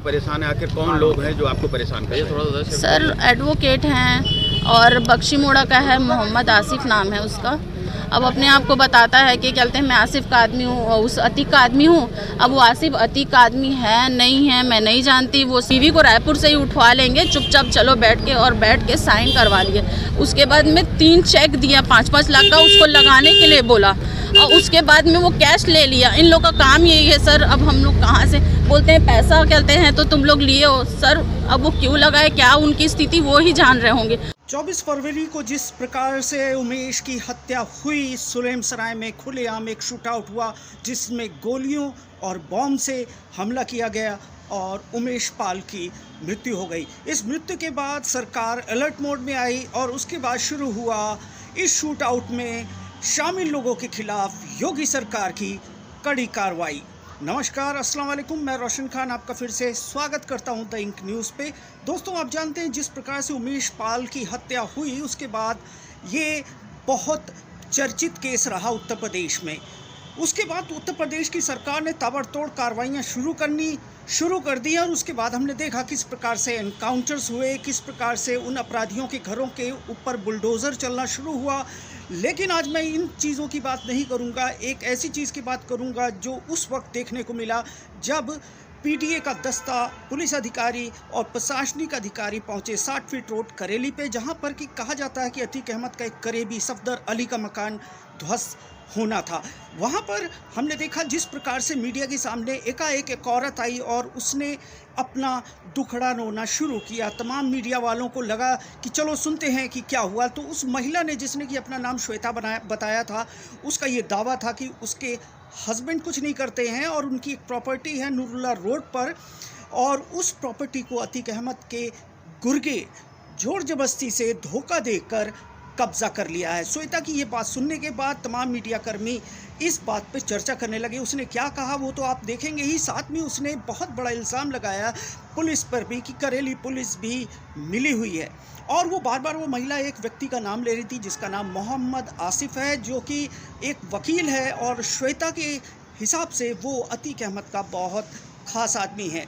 परेशान है? आखिर कौन लोग हैं जो आपको परेशान कर रहे हैं? सर एडवोकेट हैं और बख्शी मोड़ा का है, मोहम्मद आसिफ नाम है उसका। अब अपने आप को बताता है कि कहते हैं मैं आसिफ का आदमी हूँ, उस अतीक का आदमी हूँ। अब वो आसिफ अतीक का आदमी है नहीं है मैं नहीं जानती। वो सीवी को रायपुर से ही उठवा लेंगे, चुपचाप चलो बैठ के साइन करवा लिए। उसके बाद में 3 चेक दिया 5-5 लाख का, उसको लगाने के लिए बोला, और उसके बाद में वो कैश ले लिया। इन लोग का काम यही है सर। अब हम लोग कहाँ से बोलते हैं पैसा कहते हैं तो तुम लोग लिए हो सर। अब वो क्यों लगाए, क्या उनकी स्थिति वो ही जान रहे होंगे। 24 फरवरी को जिस प्रकार से उमेश की हत्या हुई, सुलेमसराय में खुलेआम एक शूटआउट हुआ जिसमें गोलियों और बॉम्ब से हमला किया गया और उमेश पाल की मृत्यु हो गई। इस मृत्यु के बाद सरकार अलर्ट मोड में आई और उसके बाद शुरू हुआ इस शूटआउट में शामिल लोगों के खिलाफ योगी सरकार की कड़ी कार्रवाई। नमस्कार, अस्सलाम वालेकुम, मैं रोशन खान आपका फिर से स्वागत करता हूं द इंक न्यूज़ पे। दोस्तों, आप जानते हैं जिस प्रकार से उमेश पाल की हत्या हुई उसके बाद ये बहुत चर्चित केस रहा उत्तर प्रदेश में। उसके बाद उत्तर प्रदेश की सरकार ने ताबड़तोड़ कार्रवाइयाँ शुरू कर दी और उसके बाद हमने देखा किस प्रकार से एनकाउंटर्स हुए, किस प्रकार से उन अपराधियों के घरों के ऊपर बुलडोज़र चलना शुरू हुआ। लेकिन आज मैं इन चीज़ों की बात नहीं करूंगा, एक ऐसी चीज़ की बात करूंगा जो उस वक्त देखने को मिला जब पीटीए का दस्ता, पुलिस अधिकारी और प्रशासनिक अधिकारी पहुंचे 60 फीट रोड करेली पे, जहां पर कि कहा जाता है कि अतीक अहमद का एक करीबी सफदर अली का मकान ध्वस्त होना था। वहां पर हमने देखा जिस प्रकार से मीडिया के सामने एकाएक एक औरत आई और उसने अपना दुखड़ा रोना शुरू किया। तमाम मीडिया वालों को लगा कि चलो सुनते हैं कि क्या हुआ। तो उस महिला ने, जिसने कि अपना नाम श्वेता बताया था, उसका ये दावा था कि उसके हस्बैंड कुछ नहीं करते हैं और उनकी एक प्रॉपर्टी है नूरुल्लाह रोड पर, और उस प्रॉपर्टी को अतीक अहमद के गुर्गे जोर जबरदस्ती से धोखा देकर कब्जा कर लिया है। श्वेता की ये बात सुनने के बाद तमाम मीडियाकर्मी इस बात पे चर्चा करने लगे। उसने क्या कहा वो तो आप देखेंगे ही। साथ में उसने बहुत बड़ा इल्ज़ाम लगाया पुलिस पर भी कि करेली पुलिस भी मिली हुई है, और वो बार बार वो महिला एक व्यक्ति का नाम ले रही थी जिसका नाम मोहम्मद आसिफ है, जो कि एक वकील है और श्वेता के हिसाब से वो अतीक अहमद का बहुत ख़ास आदमी है।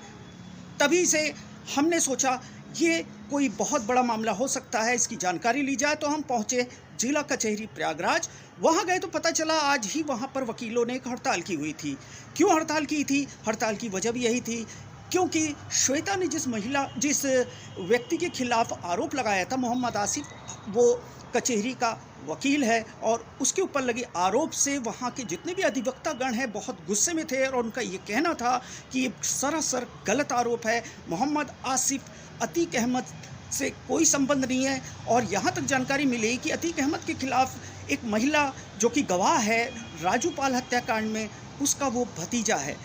तभी से हमने सोचा ये कोई बहुत बड़ा मामला हो सकता है, इसकी जानकारी ली जाए। तो हम पहुंचे जिला कचहरी प्रयागराज। वहां गए तो पता चला आज ही वहां पर वकीलों ने एक हड़ताल की हुई थी। क्यों हड़ताल की थी? हड़ताल की वजह भी यही थी क्योंकि श्वेता ने जिस व्यक्ति के खिलाफ आरोप लगाया था, मोहम्मद आसिफ, वो कचहरी का वकील है और उसके ऊपर लगे आरोप से वहाँ के जितने भी अधिवक्तागण हैं बहुत गुस्से में थे और उनका ये कहना था कि ये सरासर गलत आरोप है। मोहम्मद आसिफ अतीक अहमद से कोई संबंध नहीं है। और यहाँ तक जानकारी मिली कि अतीक अहमद के खिलाफ एक महिला जो कि गवाह है राजू पाल हत्याकांड में, उसका वो भतीजा है।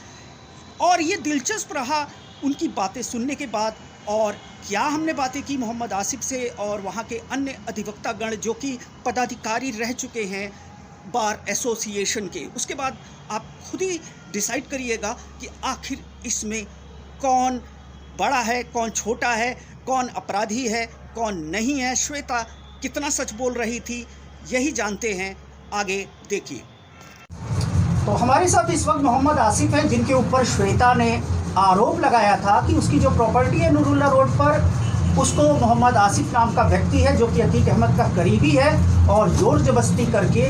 और ये दिलचस्प रहा उनकी बातें सुनने के बाद। और क्या हमने बातें की मोहम्मद आसिफ से और वहाँ के अन्य अधिवक्तागण जो कि पदाधिकारी रह चुके हैं बार एसोसिएशन के। उसके बाद आप खुद ही डिसाइड करिएगा कि आखिर इसमें कौन बड़ा है, कौन छोटा है, कौन अपराधी है, कौन नहीं है। श्वेता कितना सच बोल रही थी, यही जानते हैं, आगे देखिए। तो हमारे साथ इस वक्त मोहम्मद आसिफ हैं जिनके ऊपर श्वेता ने आरोप लगाया था कि उसकी जो प्रॉपर्टी है नूरुल्लाह रोड पर, उसको मोहम्मद आसिफ नाम का व्यक्ति है जो कि अतीक अहमद का करीबी है और जोर जबरदस्ती करके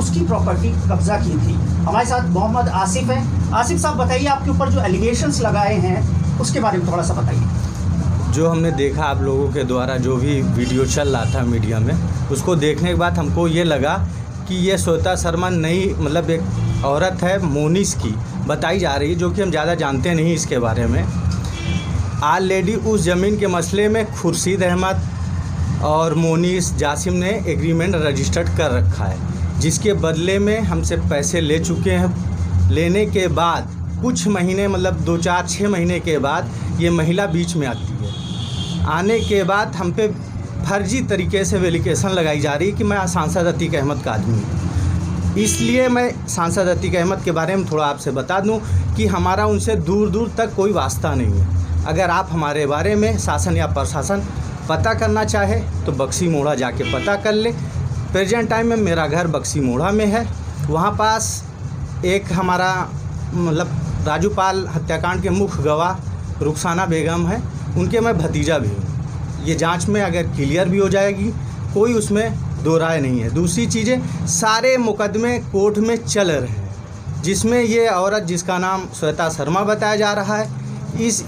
उसकी प्रॉपर्टी कब्जा की थी। हमारे साथ मोहम्मद आसिफ हैं। आसिफ साहब बताइए, आपके ऊपर जो एलिगेशंस लगाए हैं उसके बारे में थोड़ा सा बताइए। जो हमने देखा आप लोगों के द्वारा जो भी वीडियो चल रहा था मीडिया में, उसको देखने के बाद हमको ये लगा कि ये श्वेता शर्मा नई मतलब एक औरत है, मोनिस की बताई जा रही है, जो कि हम ज़्यादा जानते नहीं इसके बारे में। ऑलरेडी उस ज़मीन के मसले में खुर्शीद अहमद और मोनिस जासिम ने एग्रीमेंट रजिस्टर्ड कर रखा है, जिसके बदले में हमसे पैसे ले चुके हैं। लेने के बाद कुछ महीने मतलब 2-4-6 महीने के बाद ये महिला बीच में आती है। आने के बाद हम पे फर्जी तरीके से वेरिफिकेशन लगाई जा रही है कि मैं सांसद अतीक अहमद का आदमी हूँ। इसलिए मैं सांसद अतीक अहमद के बारे में थोड़ा आपसे बता दूं कि हमारा उनसे दूर दूर तक कोई वास्ता नहीं है। अगर आप हमारे बारे में शासन या प्रशासन पता करना चाहे तो बक्सी मोड़ा जाके पता कर ले। प्रेजेंट टाइम में मेरा घर बक्सी मोड़ा में है। वहाँ पास एक हमारा मतलब राजू पाल हत्याकांड के मुख्य गवाह रुखसाना बेगम है, उनके मैं भतीजा भी हूँ। ये जांच में अगर क्लियर भी हो जाएगी, कोई उसमें दो राय नहीं है। दूसरी चीज़ें, सारे मुकदमे कोर्ट में चल रहे हैं, जिसमें ये औरत जिसका नाम श्वेता शर्मा बताया जा रहा है,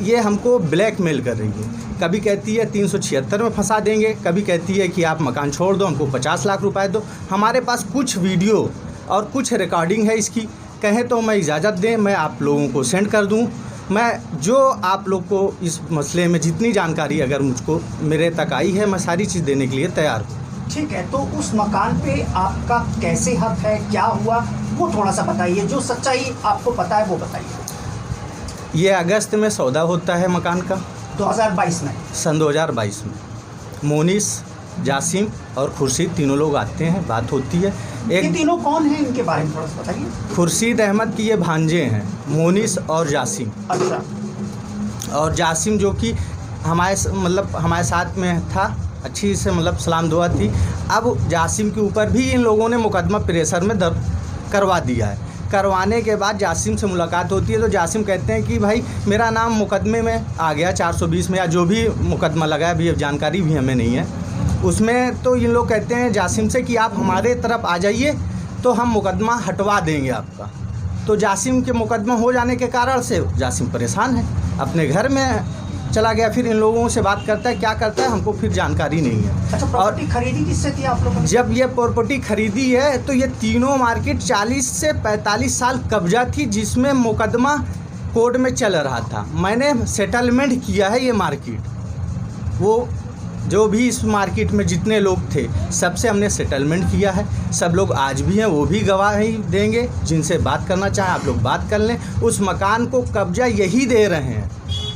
ये हमको ब्लैकमेल कर रही है। कभी कहती है 376 में फंसा देंगे, कभी कहती है कि आप मकान छोड़ दो, हमको 50 लाख रुपए दो। हमारे पास कुछ वीडियो और कुछ रिकॉर्डिंग है इसकी, कहें तो मैं इजाज़त दें, मैं आप लोगों को सेंड कर दूं। मैं जो आप लोग को इस मसले में जितनी जानकारी अगर मुझको मेरे तक आई है, मैं सारी चीज़ देने के लिए तैयार हूँ। ठीक है, तो उस मकान पे आपका कैसे हक है, क्या हुआ, वो थोड़ा सा बताइए। जो सच्चाई आपको पता है वो बताइए। ये अगस्त में सौदा होता है मकान का, 2022 में, सन 2022 में। मोनिस, जासिम और खुर्शीद तीनों लोग आते हैं, बात होती है। ये तीनों कौन हैं, इनके बारे में थोड़ा सा बताइए। खुर्शीद अहमद की ये भांजे हैं, मोनिस और जासिम। अच्छा। और जासिम जो कि हमारे साथ में था, अच्छी से सलाम दुआ थी। अब जासिम के ऊपर भी इन लोगों ने मुकदमा प्रेशर में दर्ज करवा दिया है। करवाने के बाद जासिम से मुलाकात होती है तो जासिम कहते हैं कि भाई मेरा नाम मुकदमे में आ गया 420 में, या जो भी मुकदमा लगा है, अभी जानकारी भी हमें नहीं है उसमें। तो इन लोग कहते हैं जासिम से कि आप हमारे तरफ आ जाइए तो हम मुकदमा हटवा देंगे आपका। तो जासिम के मुकदमा हो जाने के कारण से जासिम परेशान है, अपने घर में चला गया। फिर इन लोगों से बात करता है, क्या करता है हमको फिर जानकारी नहीं है। अच्छा, प्रॉपर्टी खरीदी किससे थी आप लोगों ने? जब ये प्रॉपर्टी खरीदी है तो ये तीनों मार्केट 40 से 45 साल कब्जा थी, जिसमें मुकदमा कोर्ट में चल रहा था। मैंने सेटलमेंट किया है ये मार्केट, वो जो भी इस मार्केट में जितने लोग थे सबसे हमने सेटलमेंट किया है। सब लोग आज भी हैं, वो भी गवाही देंगे। जिनसे बात करना चाहें आप लोग बात कर लें। उस मकान को कब्जा यही दे रहे हैं,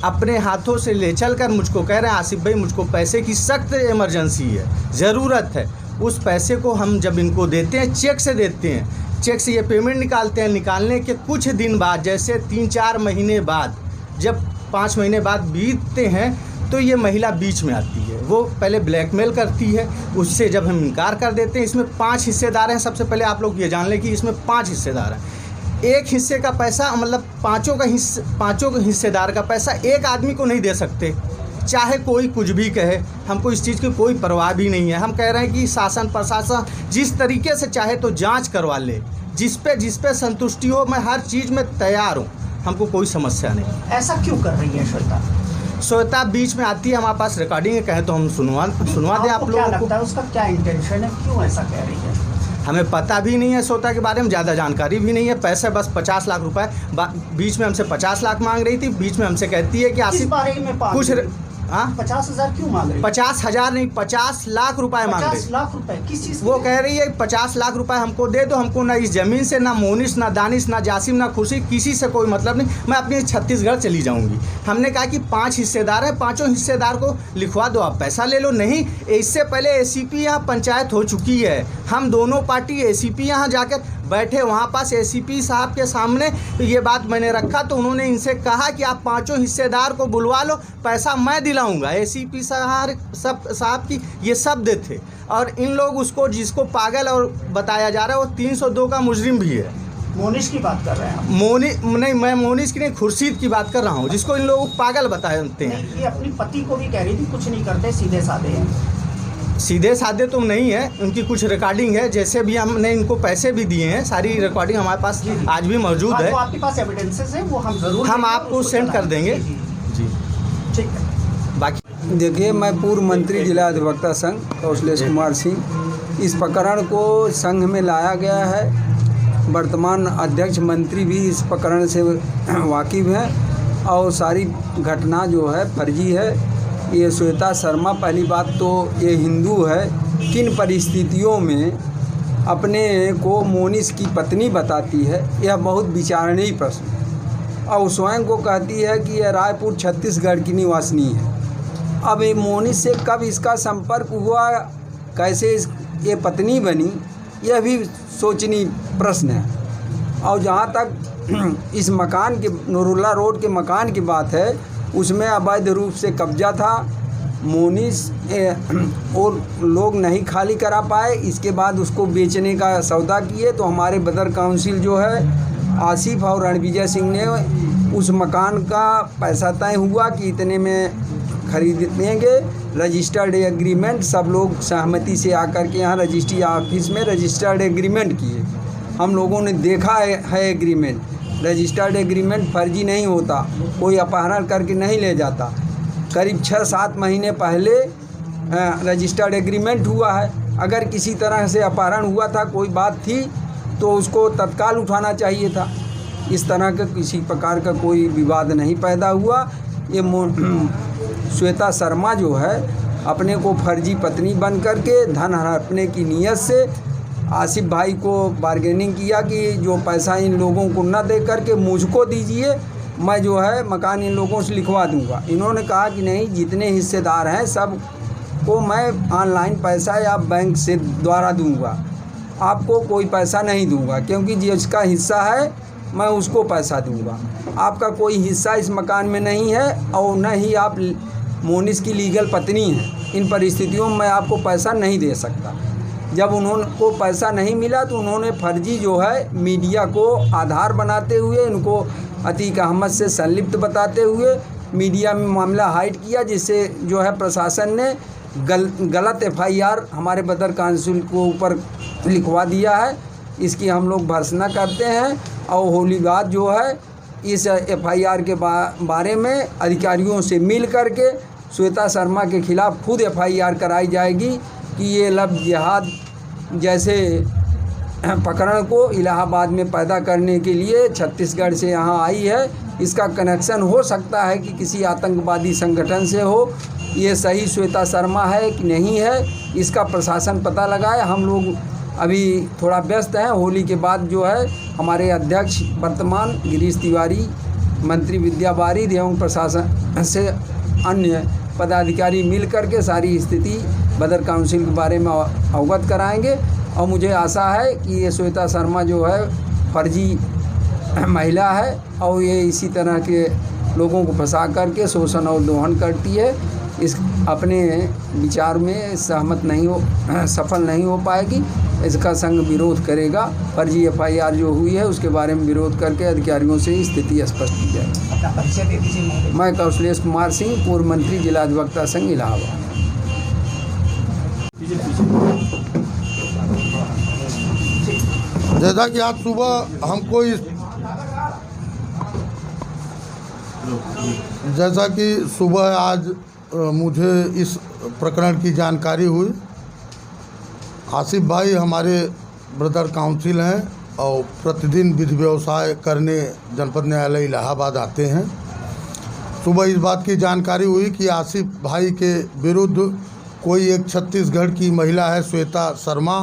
अपने हाथों से ले चल कर मुझको कह रहे हैं आसिफ भाई मुझको पैसे की सख्त इमरजेंसी है, ज़रूरत है। उस पैसे को हम जब इनको देते हैं, चेक से देते हैं, चेक से ये पेमेंट निकालते हैं। निकालने के कुछ दिन बाद, जैसे 3-4 महीने बाद, जब 5 महीने बाद बीतते हैं तो ये महिला बीच में आती है। वो पहले ब्लैकमेल करती है, उससे जब हम इनकार कर देते हैं। इसमें 5 हिस्सेदार हैं। सबसे पहले आप लोग ये जान लें कि इसमें 5 हिस्सेदार हैं। एक हिस्से का पैसा पाँचों के हिस्सेदार का पैसा एक आदमी को नहीं दे सकते, चाहे कोई कुछ भी कहे। हमको इस चीज़ की कोई परवाह भी नहीं है। हम कह रहे हैं कि शासन प्रशासन जिस तरीके से चाहे तो जांच करवा ले, जिस पे संतुष्टि हो, मैं हर चीज़ में तैयार हूँ, हमको कोई समस्या नहीं। ऐसा क्यों कर रही है श्वेता बीच में आती है, हमारे पास रिकॉर्डिंग है, कहें तो हम सुनवा दें आप लोगों को। उसका क्या इंटेंशन है, क्यों ऐसा कह रही है? हमें पता भी नहीं है श्वेता के बारे में, ज़्यादा जानकारी भी नहीं है। पैसे बस 50 लाख रुपए, बीच में हमसे 50 लाख मांग रही थी। बीच में हमसे कहती है कि आसिफ बारे में कुछ 50,000 क्यों मांग रही? 50,000 नहीं, 50 लाख रुपए मांग रही। 50 लाख रुपए किस चीज़? वो कह रही है 50 लाख रुपए हमको दे दो, हमको ना इस ज़मीन से, ना मोनिस, ना दानिश, ना जासिम, ना खुर्शीद, किसी से कोई मतलब नहीं, मैं अपने छत्तीसगढ़ चली जाऊंगी। हमने कहा कि 5 हिस्सेदार हैं, 5 हिस्सेदार को लिखवा दो, आप पैसा ले लो। नहीं, इससे पहले ACP यहाँ पंचायत हो चुकी है। हम दोनों पार्टी ACP यहाँ जाकर बैठे, वहाँ पास ACP साहब के सामने ये बात मैंने रखा तो उन्होंने इनसे कहा कि आप 5 हिस्सेदार को बुलवा लो, पैसा मैं दिलाऊंगा। ACP साहब की ये शब्द थे। और इन लोग उसको, जिसको पागल और बताया जा रहा है, वो 302 का मुजरिम भी है। मोनिस की बात कर रहे हैं? मैं मोनिस की नहीं, खुर्शीद की बात कर रहा हूँ, जिसको इन लोग पागल बताते हैं। ये अपनी पति को भी कह रही थी कुछ नहीं करते, सीधे साधे हैं। सीधे साधे तो नहीं है, उनकी कुछ रिकॉर्डिंग है, जैसे भी हमने इनको पैसे भी दिए हैं, सारी रिकॉर्डिंग हमारे पास आज भी मौजूद है। आपके पास एविडेंसेस हैं, वो हम आपको सेंड कर देंगे जी। ठीक है। बाकी देखिए, मैं पूर्व मंत्री जिला अधिवक्ता संघ कौशलेश कुमार सिंह, इस प्रकरण को संघ में लाया गया है। वर्तमान अध्यक्ष मंत्री भी इस प्रकरण से वाकिफ़ हैं और सारी घटना जो है फर्जी है। ये श्वेता शर्मा, पहली बात तो ये हिंदू है, किन परिस्थितियों में अपने को मोनिस की पत्नी बताती है, यह बहुत विचारणीय प्रश्न। और स्वयं को कहती है कि यह रायपुर छत्तीसगढ़ की निवासिनी है। अब ये मोनिस से कब इसका संपर्क हुआ, कैसे ये पत्नी बनी, यह भी सोचनीय प्रश्न है। और जहाँ तक इस मकान के, नूरुल्लाह रोड के मकान की बात है, उसमें अवैध रूप से कब्जा था। मोनिस और लोग नहीं खाली करा पाए, इसके बाद उसको बेचने का सौदा किए तो हमारे बदर काउंसिल जो है आसिफ और रणविजय सिंह ने उस मकान का पैसा तय हुआ कि इतने में खरीद देंगे। रजिस्टर्ड एग्रीमेंट सब लोग सहमति से आकर के यहाँ रजिस्ट्री ऑफिस में रजिस्टर्ड एग्रीमेंट किए। हम लोगों ने देखा है एग्रीमेंट। रजिस्टर्ड एग्रीमेंट फर्जी नहीं होता, कोई अपहरण करके नहीं ले जाता। करीब 6-7 महीने पहले रजिस्टर्ड एग्रीमेंट हुआ है। अगर किसी तरह से अपहरण हुआ था, कोई बात थी, तो उसको तत्काल उठाना चाहिए था। इस तरह का किसी प्रकार का कोई विवाद नहीं पैदा हुआ। ये श्वेता शर्मा जो है अपने को फर्जी पत्नी बन करके धन हड़पने की नीयत से आसिफ भाई को बार्गेनिंग किया कि जो पैसा इन लोगों को न दे करके मुझको दीजिए, मैं जो है मकान इन लोगों से लिखवा दूंगा। इन्होंने कहा कि नहीं, जितने हिस्सेदार हैं सब को मैं ऑनलाइन पैसा या बैंक से द्वारा दूंगा, आपको कोई पैसा नहीं दूंगा, क्योंकि जिसका हिस्सा है मैं उसको पैसा दूंगा। आपका कोई हिस्सा इस मकान में नहीं है और न ही आप मोनिस की लीगल पत्नी हैं। इन परिस्थितियों में मैं आपको पैसा नहीं दे सकता। जब उनको पैसा नहीं मिला तो उन्होंने फर्जी जो है मीडिया को आधार बनाते हुए, इनको अतीक अहमद से संलिप्त बताते हुए मीडिया में मामला हाइड किया, जिससे जो है प्रशासन ने गलत FIR हमारे बदर काउंसिल को ऊपर लिखवा दिया है। इसकी हम लोग भर्त्सना करते हैं और होली बाद जो है इस FIR के बारे में अधिकारियों से मिल करके श्वेता शर्मा के खिलाफ़ खुद FIR कराई जाएगी कि ये लव जिहाद जैसे प्रकरण को इलाहाबाद में पैदा करने के लिए छत्तीसगढ़ से यहाँ आई है। इसका कनेक्शन हो सकता है कि किसी आतंकवादी संगठन से हो। ये सही श्वेता शर्मा है कि नहीं है, इसका प्रशासन पता लगाए। हम लोग अभी थोड़ा व्यस्त हैं। होली के बाद जो है हमारे अध्यक्ष वर्तमान गिरीश तिवारी, मंत्री विद्या वारिद एवं प्रशासन से अन्य पदाधिकारी मिल करके सारी स्थिति बदर काउंसिल के बारे में अवगत कराएंगे। और मुझे आशा है कि ये श्वेता शर्मा जो है फर्जी महिला है और ये इसी तरह के लोगों को फंसा करके शोषण और दोहन करती है। इस अपने विचार में सफल नहीं हो पाएगी। इसका संघ विरोध करेगा। फर्जी FIR जो हुई है उसके बारे में विरोध करके अधिकारियों से स्थिति स्पष्ट की जाए। मैं कौशलेश कुमार सिंह, पूर्व मंत्री, जिला अधिवक्ता संघ, इलाहाबाद। जैसा कि आज सुबह हमको आज मुझे इस प्रकरण की जानकारी हुई। आसिफ भाई हमारे ब्रदर काउंसिल हैं और प्रतिदिन विधि व्यवसाय करने जनपद न्यायालय इलाहाबाद आते हैं। सुबह इस बात की जानकारी हुई कि आसिफ भाई के विरुद्ध कोई एक छत्तीसगढ़ की महिला है श्वेता शर्मा,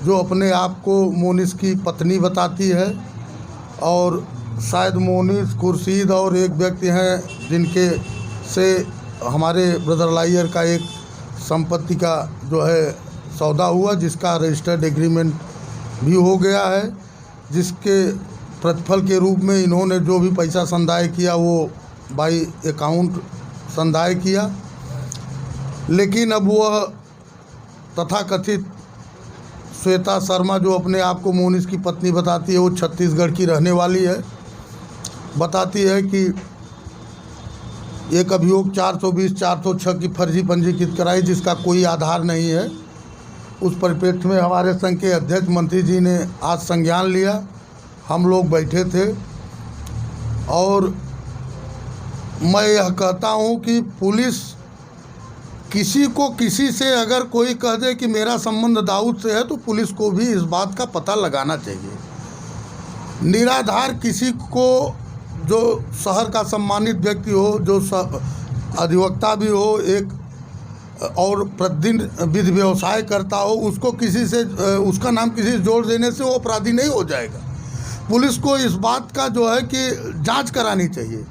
जो अपने आप को मोनिस की पत्नी बताती है और शायद मोनिस, खुर्शीद और एक व्यक्ति हैं जिनके से हमारे ब्रदर लायर का एक संपत्ति का जो है सौदा हुआ, जिसका रजिस्टर्ड एग्रीमेंट भी हो गया है, जिसके प्रतिफल के रूप में इन्होंने जो भी पैसा संदाय किया वो बाई अकाउंट संदाय किया। लेकिन अब वह तथाकथित श्वेता शर्मा जो अपने आप को मोनिस की पत्नी बताती है, वो छत्तीसगढ़ की रहने वाली है। बताती है कि एक अभियोग 420-406 की फर्जी पंजीकृत कराई, जिसका कोई आधार नहीं है। उस परिप्रेक्ष्य में हमारे संघ के अध्यक्ष मंत्री जी ने आज संज्ञान लिया। हम लोग बैठे थे और मैं यह कहता हूं कि पुलिस किसी को किसी से अगर कोई कह दे कि मेरा संबंध दाऊद से है, तो पुलिस को भी इस बात का पता लगाना चाहिए। निराधार किसी को, जो शहर का सम्मानित व्यक्ति हो, जो अधिवक्ता भी हो, एक और प्रतिदिन विधि व्यवसाय करता हो, उसको किसी से उसका नाम किसी से जोड़ देने से वो अपराधी नहीं हो जाएगा। पुलिस को इस बात का जो है कि जांच करानी चाहिए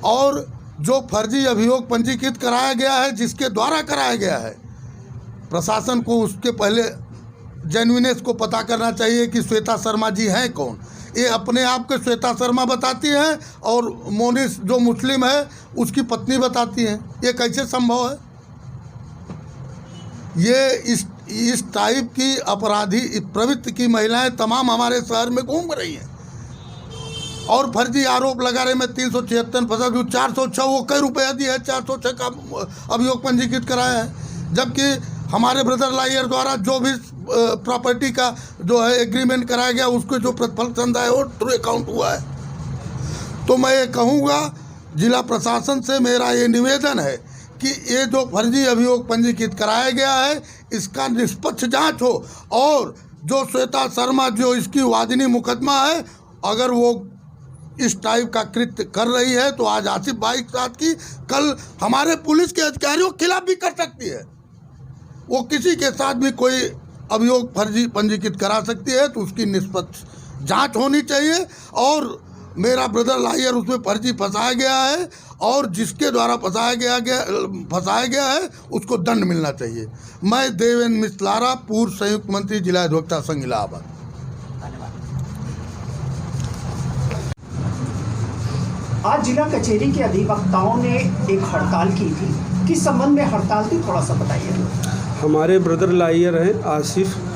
और जो फर्जी अभियोग पंजीकृत कराया गया है, जिसके द्वारा कराया गया है, प्रशासन को उसके पहले जेन्युइनेस को पता करना चाहिए कि श्वेता शर्मा जी हैं कौन। ये अपने आप को श्वेता शर्मा बताती हैं और मोनिस जो मुस्लिम है उसकी पत्नी बताती हैं। ये कैसे संभव है? ये इस टाइप की अपराधी प्रवृत्ति की महिलाएं तमाम हमारे शहर में घूम रही हैं। और फर्जी आरोप लगा रहे मैं 376 फंसा दूँ, 406 वो कई रुपया दिया है, 406 का अभियोग पंजीकृत कराया है। जबकि हमारे ब्रदर लायर द्वारा जो भी प्रॉपर्टी का जो है एग्रीमेंट कराया गया उसको जो प्रतिफल चंदा है वो थ्रू अकाउंट हुआ है। तो मैं ये कहूँगा जिला प्रशासन से मेरा ये निवेदन है कि ये जो फर्जी अभियोग पंजीकृत कराया गया है इसका निष्पक्ष जांच हो, और जो श्वेता शर्मा जो इसकी वादिनी मुकदमा है अगर वो इस टाइप का कृत्य कर रही है तो आज आसिफ भाई के साथ की कल हमारे पुलिस के अधिकारियों के खिलाफ भी कर सकती है। वो किसी के साथ भी कोई अभियोग फर्जी पंजीकृत करा सकती है, तो उसकी निष्पक्ष जांच होनी चाहिए। और मेरा ब्रदर लायर उसमें फर्जी फंसाया गया है और जिसके द्वारा फंसाया गया है उसको दंड मिलना चाहिए। मैं देवेंद्र मिश्र, पूर्व संयुक्त मंत्री जिला अधिवक्ता संघ इलाहाबाद। आज जिला कचहरी के अधिवक्ताओं ने एक हड़ताल की थी, किस संबंध में हड़ताल थी, थोड़ा सा बताइए। हमारे ब्रदर लायर हैं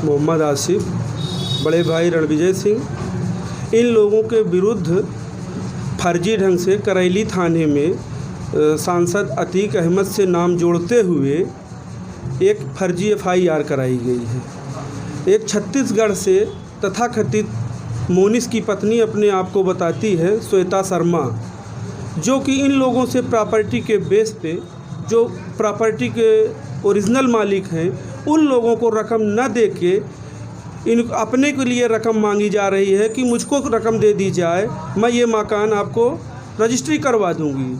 मोहम्मद आसिफ, बड़े भाई रणविजय सिंह, इन लोगों के विरुद्ध फर्जी ढंग से करैली थाने में सांसद अतीक अहमद से नाम जोड़ते हुए एक फर्जी FIR कराई गई है। एक छत्तीसगढ़ से तथाकथित मोनिस की पत्नी अपने आप को बताती है श्वेता शर्मा, जो कि इन लोगों से प्रॉपर्टी के बेस पे जो प्रॉपर्टी के ओरिजिनल मालिक हैं उन लोगों को रकम न दे के इन अपने के लिए रकम मांगी जा रही है कि मुझको रकम दे दी जाए, मैं ये मकान आपको रजिस्ट्री करवा दूंगी।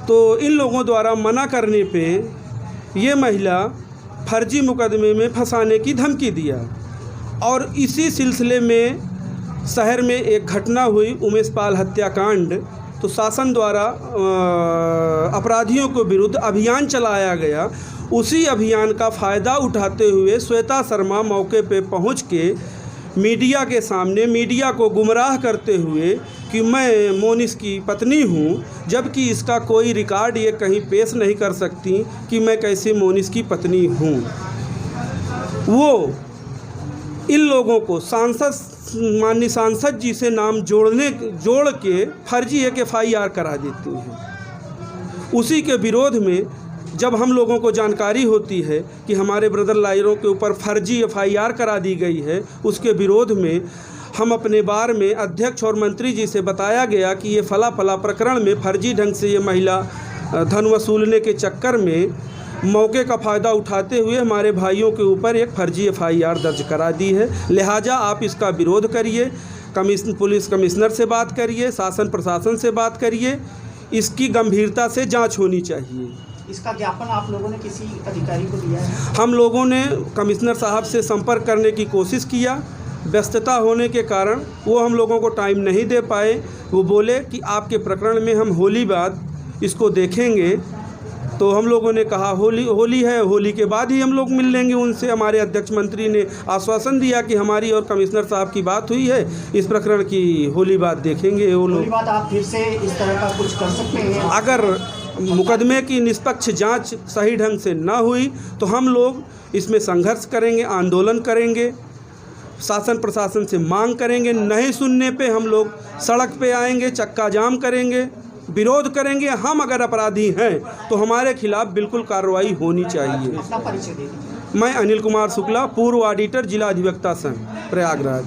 तो इन लोगों द्वारा मना करने पे ये महिला फर्जी मुकदमे में फंसाने की धमकी दिया और इसी सिलसिले में शहर में एक घटना हुई उमेश पाल हत्याकांड। तो शासन द्वारा अपराधियों के विरुद्ध अभियान चलाया गया। उसी अभियान का फ़ायदा उठाते हुए श्वेता शर्मा मौके पे पहुंच के मीडिया के सामने मीडिया को गुमराह करते हुए कि मैं मोनिस की पत्नी हूं, जबकि इसका कोई रिकॉर्ड ये कहीं पेश नहीं कर सकती कि मैं कैसे मोनिस की पत्नी हूं। वो इन लोगों को माननीय सांसद जी से नाम जोड़ के फर्जी एक FIR करा देती हैं। उसी के विरोध में जब हम लोगों को जानकारी होती है कि हमारे ब्रदर लायरों के ऊपर फर्जी FIR करा दी गई है, उसके विरोध में हम अपने बार में अध्यक्ष और मंत्री जी से बताया गया कि ये फला प्रकरण में फर्जी ढंग से ये महिला धन वसूलने के चक्कर में मौके का फ़ायदा उठाते हुए हमारे भाइयों के ऊपर एक फर्जी FIR दर्ज करा दी है। लिहाजा आप इसका विरोध करिए, पुलिस कमिश्नर से बात करिए, शासन प्रशासन से बात करिए, इसकी गंभीरता से जांच होनी चाहिए। इसका ज्ञापन आप लोगों ने किसी अधिकारी को दिया है? हम लोगों ने कमिश्नर साहब से संपर्क करने की कोशिश किया, व्यस्तता होने के कारण वो हम लोगों को टाइम नहीं दे पाए। वो बोले कि आपके प्रकरण में हम होली बाद इसको देखेंगे। तो हम लोगों ने कहा होली है, होली के बाद ही हम लोग मिल लेंगे उनसे। हमारे अध्यक्ष मंत्री ने आश्वासन दिया कि हमारी और कमिश्नर साहब की बात हुई है, इस प्रकरण की होली बाद देखेंगे वो लोग। होली बाद आप फिर से इस तरह का कुछ कर सकते हैं? अगर मुकदमे की निष्पक्ष जांच सही ढंग से ना हुई तो हम लोग इसमें संघर्ष करेंगे, आंदोलन करेंगे, शासन प्रशासन से मांग करेंगे। नहीं सुनने पे हम लोग सड़क पे आएंगे, चक्का जाम करेंगे, विरोध करेंगे। हम अगर अपराधी हैं तो हमारे खिलाफ बिल्कुल कार्रवाई होनी चाहिए। अपना परिचय दे दीजिए। मैं अनिल कुमार शुक्ला, पूर्व ऑडिटर, जिला अधिवक्ता संघ, प्रयागराज।